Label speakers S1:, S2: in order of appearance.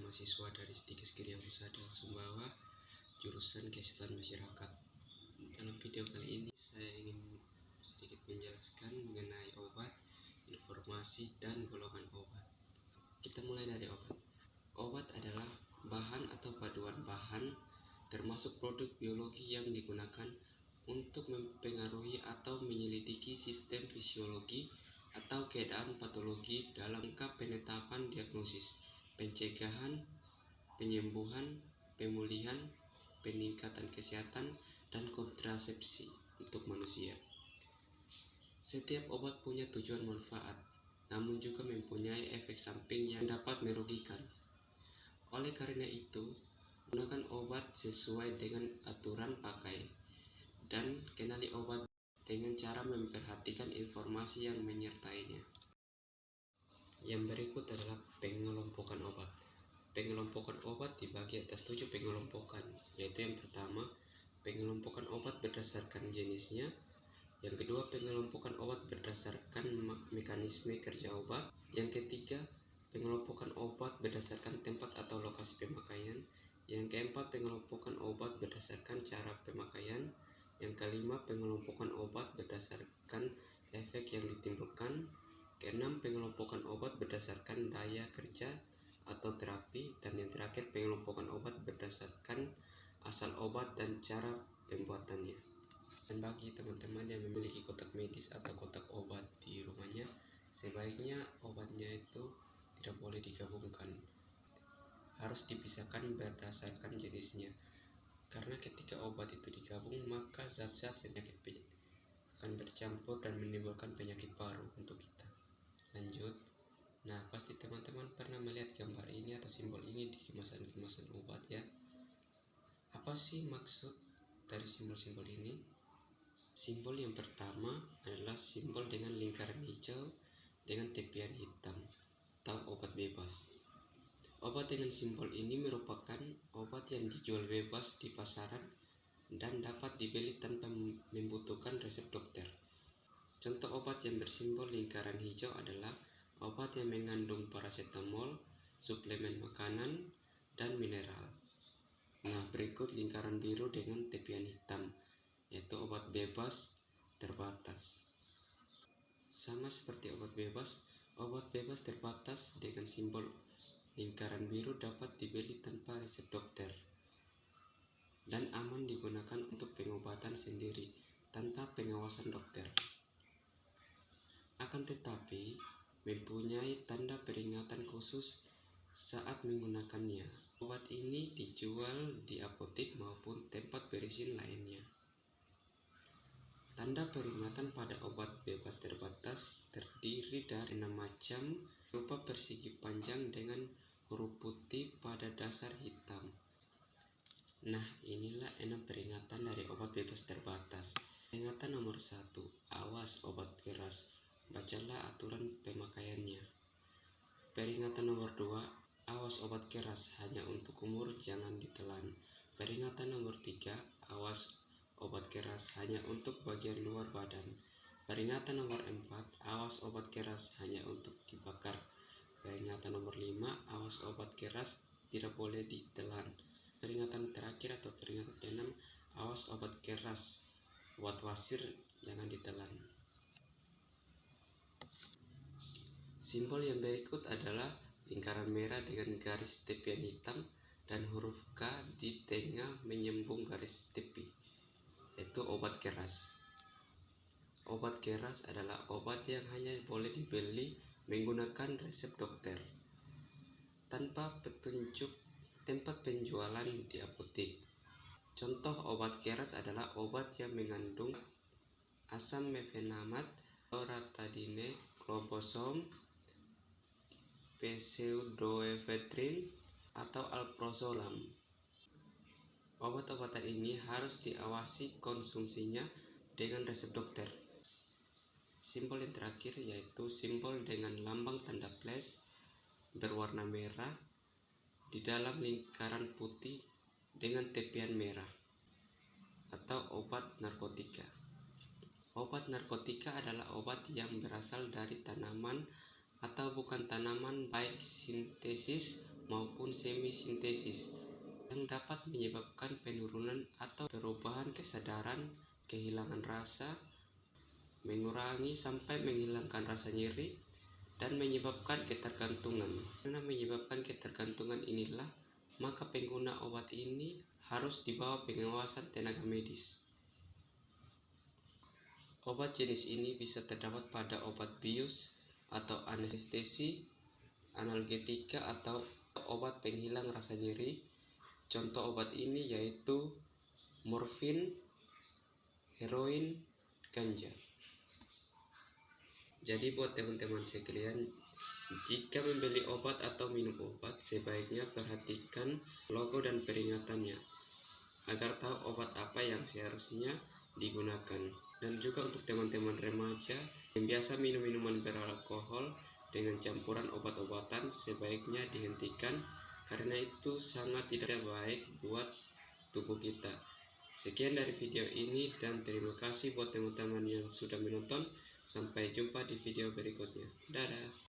S1: mahasiswa dari Stikes Giriya Husada Sumbawa, jurusan Kesehatan Masyarakat. Dalam video kali ini saya ingin sedikit menjelaskan mengenai obat, informasi, dan golongan obat. Kita mulai dari obat. Obat adalah bahan atau paduan bahan, termasuk produk biologi yang digunakan untuk mempengaruhi atau menyelidiki sistem fisiologi atau keadaan patologi dalam rangka penetapan diagnosis, pencegahan, penyembuhan, pemulihan, peningkatan kesehatan, dan kontrasepsi untuk manusia. Setiap obat punya tujuan manfaat, namun juga mempunyai efek samping yang dapat merugikan. Oleh karena itu, gunakan obat sesuai dengan aturan pakai, dan kenali obat dengan cara memperhatikan informasi yang menyertainya. Yang berikut adalah pengelompokan obat. Pengelompokan obat dibagi atas 7 pengelompokan, yaitu yang pertama, pengelompokan obat berdasarkan jenisnya. Yang kedua, pengelompokan obat berdasarkan mekanisme kerja obat. Yang ketiga, pengelompokan obat berdasarkan tempat atau lokasi pemakaian. Yang keempat, pengelompokan obat berdasarkan cara pemakaian. Yang kelima, pengelompokan obat berdasarkan efek yang ditimbulkan. Keenam, pengelompokan obat berdasarkan daya kerja atau terapi. Dan yang terakhir, pengelompokan obat berdasarkan asal obat dan cara pembuatannya. Dan bagi teman-teman yang memiliki kotak medis atau kotak obat di rumahnya, sebaiknya obatnya itu tidak boleh digabungkan, harus dipisahkan berdasarkan jenisnya. Karena ketika obat itu digabung, maka zat-zat penyakit akan bercampur dan menimbulkan penyakit baru untuk kita. Lanjut. Nah, pasti teman-teman pernah melihat gambar ini atau simbol ini di kemasan-kemasan obat ya. Apa sih maksud dari simbol-simbol ini? Simbol yang pertama adalah simbol dengan lingkaran hijau dengan tepian hitam atau obat bebas. Obat dengan simbol ini merupakan obat yang dijual bebas di pasaran dan dapat dibeli tanpa membutuhkan resep dokter. Contoh obat yang bersimbol lingkaran hijau adalah obat yang mengandung paracetamol, suplemen makanan, dan mineral. Nah, berikut lingkaran biru dengan tepian hitam, yaitu obat bebas terbatas. Sama seperti obat bebas terbatas dengan simbol lingkaran biru dapat dibeli tanpa resep dokter dan aman digunakan untuk pengobatan sendiri tanpa pengawasan dokter. Akan tetapi, mempunyai tanda peringatan khusus saat menggunakannya. Obat ini dijual di apotek maupun tempat perizinan lainnya. Tanda peringatan pada obat bebas terbatas terdiri dari 6 macam, berupa persegi panjang dengan huruf putih pada dasar hitam. Nah, inilah 6 peringatan dari obat bebas terbatas. Peringatan nomor 1, awas obat keras, bacalah aturan pemakaiannya. Peringatan nomor 2, awas obat keras, hanya untuk umur, jangan ditelan. Peringatan nomor 3, awas obat keras, hanya untuk bagian luar badan. Peringatan nomor 4, awas obat keras, hanya untuk dibakar. Peringatan nomor 5, awas obat keras, tidak boleh ditelan. Peringatan terakhir atau peringatan ke-6, awas obat keras, obat wasir, jangan ditelan. Simbol yang berikut adalah lingkaran merah dengan garis tepian hitam dan huruf K di tengah menyambung garis tepi, yaitu obat keras. Obat keras adalah obat yang hanya boleh dibeli menggunakan resep dokter tanpa petunjuk tempat penjualan di apotek. Contoh obat keras adalah obat yang mengandung asam mefenamat, loratadine, clobazam, pseudoephedrine, atau alprazolam. Obat-obatan ini harus diawasi konsumsinya dengan resep dokter. Simbol yang terakhir yaitu simbol dengan lambang tanda plus berwarna merah di dalam lingkaran putih dengan tepian merah, atau obat narkotika. Obat narkotika adalah obat yang berasal dari tanaman atau bukan tanaman, baik sintesis maupun semi-sintesis yang dapat menyebabkan penurunan atau perubahan kesadaran, kehilangan rasa, mengurangi sampai menghilangkan rasa nyeri, dan menyebabkan ketergantungan. Karena menyebabkan ketergantungan inilah, maka pengguna obat ini harus dibawa pengawasan tenaga medis. Obat jenis ini bisa terdapat pada obat bius atau anestesi, analgetika atau obat penghilang rasa nyeri. Contoh obat ini yaitu morfin, heroin, ganja. Jadi buat teman-teman sekalian, jika membeli obat atau minum obat, sebaiknya perhatikan logo dan peringatannya agar tahu obat apa yang seharusnya digunakan. Dan juga untuk teman-teman remaja yang biasa minum minuman beralkohol dengan campuran obat-obatan, sebaiknya dihentikan karena itu sangat tidak baik buat tubuh kita. Sekian dari video ini dan terima kasih buat teman-teman yang sudah menonton. Sampai jumpa di video berikutnya. Dadah.